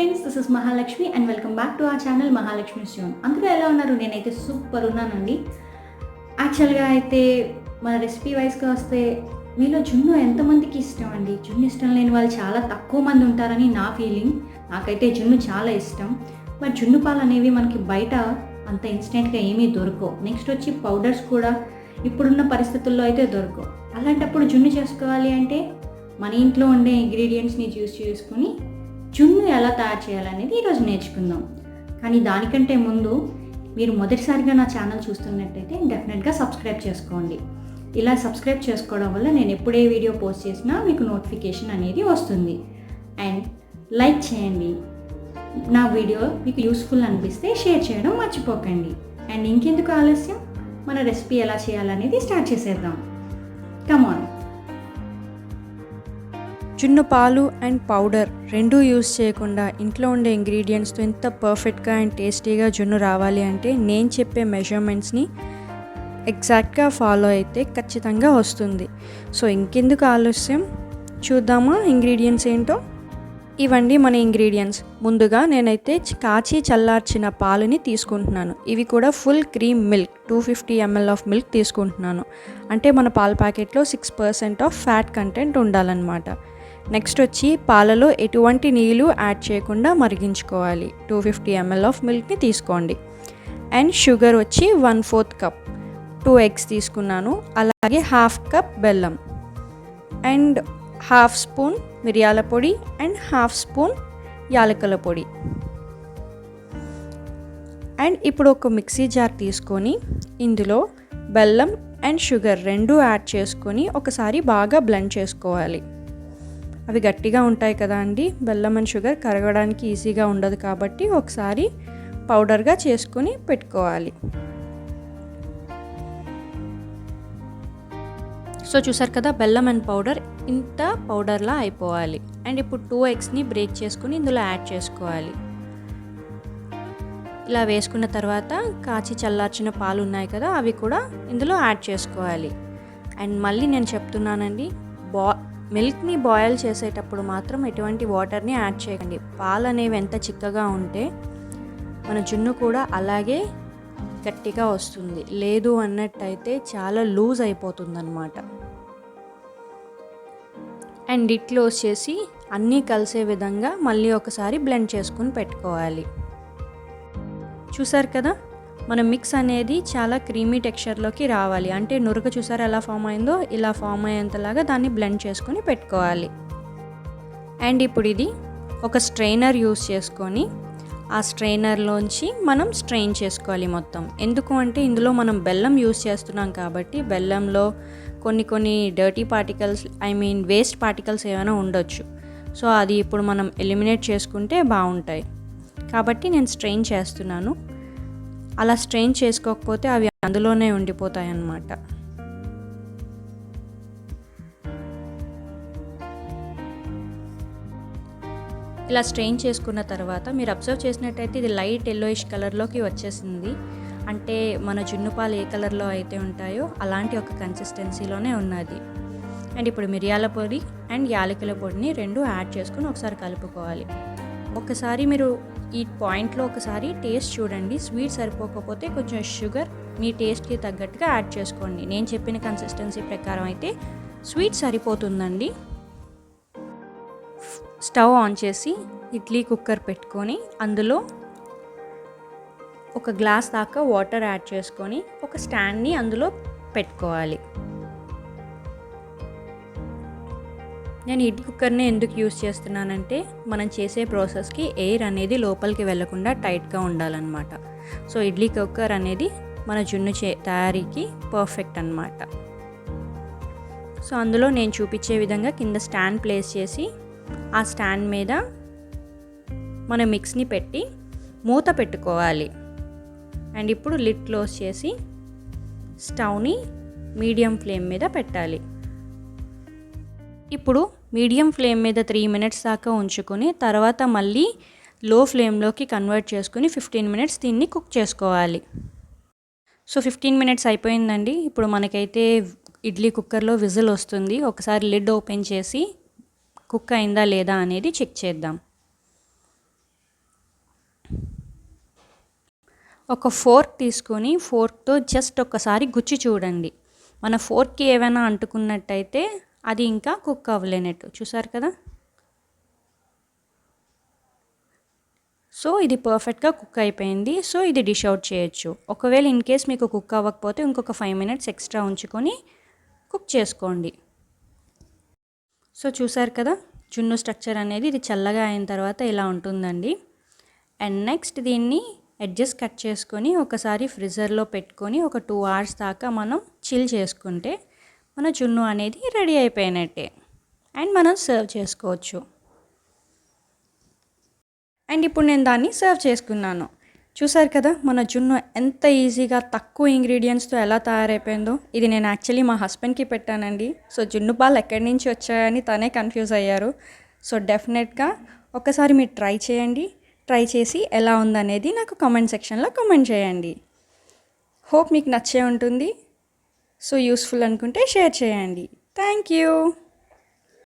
Friends, this is Mahalakshmi and welcome back to our channel Mahalakshmi జ్యూన్. అందరూ ఎలా ఉన్నారు? నేనైతే సూపర్ ఉన్నానండి. యాక్చువల్గా అయితే మన రెసిపీ వైజ్గా వస్తే మీలో జున్ను ఎంతమందికి ఇష్టం అండి? జున్ను ఇష్టం లేని వాళ్ళు చాలా తక్కువ మంది ఉంటారని నా ఫీలింగ్. నాకైతే జున్ను చాలా ఇష్టం. మరి జున్ను పాలు అనేవి మనకి బయట అంత ఇన్స్టెంట్గా ఏమీ దొరకవు. నెక్స్ట్ వచ్చి పౌడర్స్ కూడా ఇప్పుడున్న పరిస్థితుల్లో అయితే దొరకవు. అలాంటప్పుడు జున్ను చేసుకోవాలి అంటే మన ఇంట్లో ఉండే ఇంగ్రీడియంట్స్ని యూస్ చేసుకుని జున్ను ఎలా తయారు చేయాలనేది ఈరోజు నేర్చుకుందాం. కానీ దానికంటే ముందు మీరు మొదటిసారిగా నా ఛానల్ చూస్తున్నట్టయితే డెఫినెట్గా సబ్స్క్రైబ్ చేసుకోండి. ఇలా సబ్స్క్రైబ్ చేసుకోవడం వల్ల నేను ఎప్పుడే వీడియో పోస్ట్ చేసినా మీకు నోటిఫికేషన్ అనేది వస్తుంది. అండ్ లైక్ చేయండి. నా వీడియో మీకు యూస్ఫుల్ అనిపిస్తే షేర్ చేయడం మర్చిపోకండి. అండ్ ఇంకెందుకు ఆలస్యం, మన రెసిపీ ఎలా చేయాలనేది స్టార్ట్ చేసేద్దాం. Come on. జున్ను పాలు అండ్ పౌడర్ రెండూ యూస్ చేయకుండా ఇంట్లో ఉండే ఇంగ్రీడియంట్స్తో ఎంత పర్ఫెక్ట్గా అండ్ టేస్టీగా జున్ను రావాలి అంటే నేను చెప్పే మెజర్మెంట్స్ని ఎగ్జాక్ట్గా ఫాలో అయితే ఖచ్చితంగా వస్తుంది. సో ఇంకెందుకు ఆలస్యం, చూద్దామా ఇంగ్రీడియంట్స్ ఏంటో. ఇవండి మన ఇంగ్రీడియంట్స్. ముందుగా నేనైతే కాచి చల్లార్చిన పాలుని తీసుకుంటున్నాను. ఇవి కూడా full cream milk 250 ml of milk తీసుకుంటున్నాను. అంటే మన పాల ప్యాకెట్లో 6% ఆఫ్ ఫ్యాట్ కంటెంట్ ఉండాలన్నమాట. నెక్స్ట్ వచ్చి పాలలో ఎటువంటి నీళ్ళు యాడ్ చేయకుండా మరిగించుకోవాలి. 250 ml ఆఫ్ మిల్క్ని తీసుకోండి. అండ్ షుగర్ వచ్చి 1/4 కప్, 2 eggs తీసుకున్నాను. అలాగే 1/2 కప్ బెల్లం అండ్ 1/2 స్పూన్ మిరియాల పొడి అండ్ 1/2 స్పూన్ యాలకుల పొడి. అండ్ ఇప్పుడు ఒక మిక్సీ జార్ తీసుకొని ఇందులో బెల్లం అండ్ షుగర్ రెండూ యాడ్ చేసుకొని ఒకసారి బాగా బ్లెండ్ చేసుకోవాలి. అవి గట్టిగా ఉంటాయి కదా అండి, బెల్లం అండ్ షుగర్ కరగడానికి ఈజీగా ఉండదు కాబట్టి ఒకసారి పౌడర్గా చేసుకొని పెట్టుకోవాలి. సో చూసారు కదా, బెల్లం అండ్ పౌడర్ ఇంత పౌడర్లా అయిపోవాలి. అండ్ ఇప్పుడు 2 eggsని బ్రేక్ చేసుకుని ఇందులో యాడ్ చేసుకోవాలి. ఇలా వేసుకున్న తర్వాత కాచి చల్లార్చిన పాలు ఉన్నాయి కదా, అవి కూడా ఇందులో యాడ్ చేసుకోవాలి. అండ్ మళ్ళీ నేను చెప్తున్నానండి, మిల్క్ని బాయిల్ చేసేటప్పుడు మాత్రం ఎటువంటి వాటర్ని యాడ్ చేయకండి. పాలు అనేవి ఎంత చిక్కగా ఉంటే మన జున్ను కూడా అలాగే గట్టిగా వస్తుంది. లేదు అన్నట్టయితే చాలా లూజ్ అయిపోతుంది అన్నమాట. అండ్ ఇట్లో వచ్చేసి అన్నీ కలిసే విధంగా మళ్ళీ ఒకసారి బ్లెండ్ చేసుకుని పెట్టుకోవాలి. చూసారు కదా, మన మిక్స్ అనేది చాలా క్రీమీ టెక్స్చర్లోకి రావాలి. అంటే నురగ చూసారు ఎలా ఫామ్ అయిందో, ఇలా ఫామ్ అయ్యేంతలాగా దాన్ని బ్లెండ్ చేసుకొని పెట్టుకోవాలి. అండ్ ఇప్పుడు ఇది ఒక స్ట్రైనర్ యూస్ చేసుకొని ఆ స్ట్రైనర్లోంచి మనం స్ట్రెయిన్ చేసుకోవాలి మొత్తం. ఎందుకు అంటే ఇందులో మనం బెల్లం యూస్ చేస్తున్నాం కాబట్టి బెల్లంలో కొన్ని డర్టీ పార్టికల్స్, వేస్ట్ పార్టికల్స్ ఏమైనా ఉండొచ్చు. సో అది ఇప్పుడు మనం ఎలిమినేట్ చేసుకుంటే బాగుంటాయి కాబట్టి నేను స్ట్రెయిన్ చేస్తున్నాను. అలా స్ట్రెయిన్ చేసుకోకపోతే అవి అందులోనే ఉండిపోతాయి అన్నమాట. ఇలా స్ట్రెయిన్ చేసుకున్న తర్వాత మీరు అబ్జర్వ్ చేసినట్టయితే ఇది లైట్ ఎల్లోయిష్ కలర్లోకి వచ్చేసింది. అంటే మన జున్ను పాలు ఏ కలర్లో అయితే ఉంటాయో అలాంటి ఒక కన్సిస్టెన్సీలోనే ఉన్నది. అండ్ ఇప్పుడు మిరియాల పొడి అండ్ యాలకుల పొడిని రెండు యాడ్ చేసుకుని ఒకసారి కలుపుకోవాలి. ఒకసారి మీరు ఈ పాయింట్లో ఒకసారి టేస్ట్ చూడండి. స్వీట్ సరిపోకపోతే కొంచెం షుగర్ మీ టేస్ట్కి తగ్గట్టుగా యాడ్ చేసుకోండి. నేను చెప్పిన కన్సిస్టెన్సీ ప్రకారం అయితే స్వీట్ సరిపోతుందండి. స్టవ్ ఆన్ చేసి ఇడ్లీ కుక్కర్ పెట్టుకొని అందులో ఒక గ్లాస్ దాకా వాటర్ యాడ్ చేసుకొని ఒక స్టాండ్ని అందులో పెట్టుకోవాలి. నేను ఇడ్లీ కుక్కర్ని ఎందుకు యూస్ చేస్తున్నానంటే మనం చేసే ప్రాసెస్కి ఎయిర్ అనేది లోపలికి వెళ్లకుండా టైట్గా ఉండాలన్నమాట. సో ఇడ్లీ కుక్కర్ అనేది మన జున్ను తయారీకి పర్ఫెక్ట్ అన్నమాట. సో అందులో నేను చూపించే విధంగా కింద స్టాండ్ ప్లేస్ చేసి ఆ స్టాండ్ మీద మన మిక్స్ని పెట్టి మూత పెట్టుకోవాలి. అండ్ ఇప్పుడు లిడ్ క్లోజ్ చేసి స్టవ్ని మీడియం ఫ్లేమ్ మీద పెట్టాలి. ఇప్పుడు మీడియం ఫ్లేమ్ మీద 3 minutes దాకా ఉంచుకొని తర్వాత మళ్ళీ లో ఫ్లేమ్లోకి కన్వర్ట్ చేసుకుని 15 minutes దీన్ని కుక్ చేసుకోవాలి. సో 15 minutes అయిపోయిందండి. ఇప్పుడు మనకైతే ఇడ్లీ కుక్కర్లో విజిల్ వస్తుంది. ఒకసారి లిడ్ ఓపెన్ చేసి కుక్ అయిందా లేదా అనేది చెక్ చేద్దాం. ఒక ఫోర్క్ తీసుకొని ఫోర్క్తో జస్ట్ ఒక్కసారి గుచ్చి చూడండి. మన ఫోర్క్కి ఏమైనా అంటుకున్నట్టయితే అది ఇంకా కుక్ అవ్వలేనట్టు. చూసారు కదా. సో ఇది పర్ఫెక్ట్గా కుక్ అయిపోయింది. సో ఇది డిష్ అవుట్ చేయొచ్చు. ఒకవేళ ఇన్ కేస్ మీకు కుక్ అవ్వకపోతే ఇంకొక 5 మినిట్స్ ఎక్స్ట్రా ఉంచుకొని కుక్ చేసుకోండి. సో చూసారు కదా, జున్ను స్ట్రక్చర్ అనేది ఇది చల్లగా అయిన తర్వాత ఇలా ఉంటుందండి. అండ్ నెక్స్ట్ దీన్ని ఎడ్జెస్ కట్ చేసుకొని ఒకసారి ఫ్రిజర్లో పెట్టుకొని ఒక 2 అవర్స్ దాకా మనం చిల్ చేసుకుంటే మన జున్ను అనేది రెడీ అయిపోయినట్టే. అండ్ మనం సర్వ్ చేసుకోవచ్చు. అండ్ ఇప్పుడు నేను దాన్ని సర్వ్ చేసుకున్నాను. చూసారు కదా మన జున్ను ఎంత ఈజీగా తక్కువ ఇంగ్రీడియంట్స్తో ఎలా తయారైపోయిందో. ఇది నేను యాక్చువల్లీ మా హస్బెండ్కి పెట్టానండి. సో జున్ను పాలు ఎక్కడి నుంచి వచ్చాయని తనే కన్ఫ్యూజ్ అయ్యారు. సో డెఫినెట్గా ఒకసారి మీరు ట్రై చేయండి. ట్రై చేసి ఎలా ఉందనేది నాకు కామెంట్ సెక్షన్లో కామెంట్ చేయండి. హోప్ మీకు నచ్చే ఉంటుంది. సో యూస్ఫుల్ అనుకుంటే షేర్ చేయండి. Thank you.